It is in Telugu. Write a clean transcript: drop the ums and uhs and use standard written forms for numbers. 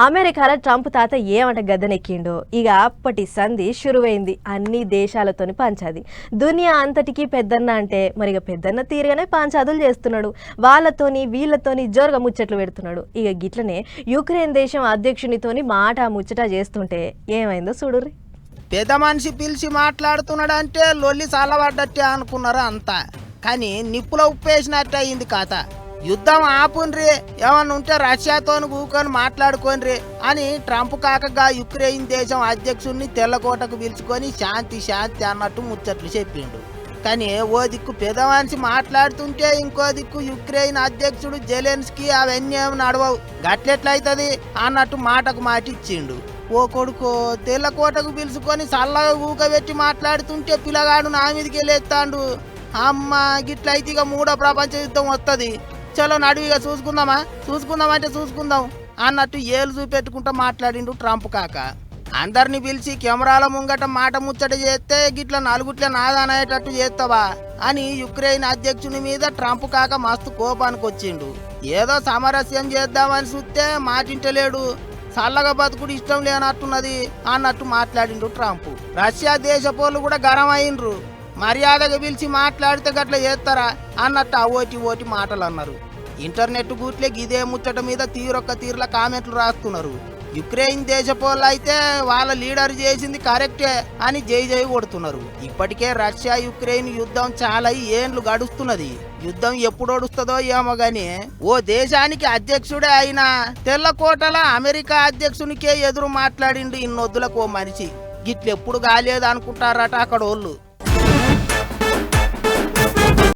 అమెరికాలో ట్రంప్ తాత ఏమంట గద్దెనెక్కిండో ఇక అప్పటి సంధి షురువైంది. అన్ని దేశాలతోని పంచాది. దునియా అంతటికీ పెద్దన్న అంటే మరిగ పెద్దన్న తీరుగానే పంచాదులు చేస్తున్నాడు. వాళ్ళతోని వీళ్ళతోని జోరుగా ముచ్చట్లు పెడుతున్నాడు. ఇక గిట్లనే యుక్రెయిన్ దేశం అధ్యక్షునితోని మాట ముచ్చట చేస్తుంటే ఏమైందో చూడుర్రి. పెద్ద మనిషి పిలిచి మాట్లాడుతున్నాడంటే లొల్లి చల్లబడ్డట్టే అనుకున్నారు అంతా. కానీ నిప్పులో ఉప్పేసినట్టు అయింది కథ. యుద్ధం ఆపుండ్రి, ఏమన్నా ఉంటే రష్యాతోని కూకొని మాట్లాడుకోండ్రి అని ట్రంప్ కాకగా యుక్రెయిన్ దేశం అధ్యక్షుడిని తెల్లకోటకు పిలుచుకొని శాంతి శాంతి అన్నట్టు ముచ్చట్లు చెప్పిండు. కానీ ఓ దిక్కు పెద్ద మనిషి మాట్లాడుతుంటే ఇంకో దిక్కు యుక్రెయిన్ అధ్యక్షుడు జెలెన్స్కీ అవన్నీ ఏమి నడవవు, గట్లెట్లయితుంది అన్నట్టు మాటకు మాట ఇచ్చిండు. ఓ కొడుకో తెల్లకోటకు పిలుచుకొని చల్లగా ఊకబెట్టి మాట్లాడుతుంటే పిల్లగాడు నా మీదకి వెళ్ళేస్తాడు. అమ్మ గిట్లయితే ఇక మూడో ప్రపంచ యుద్ధం వస్తుంది, చలో నడువిగా చూసుకుందామంటే చూసుకుందాం అన్నట్టు ఏలు చూపెట్టుకుంటూ మాట్లాడిండు ట్రంప్ కాక. అందరిని పిలిచి కెమెరాల ముంగట మాట ముచ్చట చేస్తే గిట్ల నలుగుట్ల నాదనేటట్టు చేస్తావా అని యుక్రెయిన్ అధ్యక్షుని మీద ట్రంప్ కాక మస్తు కోపానికి వచ్చిండు. ఏదో సామరస్యం చేద్దామని చూస్తే మాటింటలేడు, చల్లగా బతుకుడు ఇష్టం లేనట్టున్నది అన్నట్టు మాట్లాడిండు ట్రంప్. రష్యా దేశపోళ్ళు కూడా గరం అయినరు. మర్యాదగా పిలిచి మాట్లాడితే గట్ల చేస్తారా అన్నట్టు ఓటి మాటలు అన్నారు. ఇంటర్నెట్ గూట్లే ఇదే ముచ్చట మీద తీరుల కామెంట్లు రాస్తున్నారు. యుక్రెయిన్ దేశపోళ్ళు అయితే వాళ్ళ లీడర్ చేసింది కరెక్టే అని జై కొడుతున్నారు. ఇప్పటికే రష్యా యుక్రెయిన్ యుద్ధం చాలా ఏండ్లు గడుస్తున్నది. యుద్ధం ఎప్పుడు ఒడుస్తుందో ఏమో గాని ఓ దేశానికి అధ్యక్షుడే అయినా తెల్లకోటల అమెరికా అధ్యక్షునికే ఎదురు మాట్లాడిండు ఇన్నొద్దులకు ఓ మనిషి. గిట్లెప్పుడు కాలేదు అనుకుంటారట అక్కడ వాళ్ళు.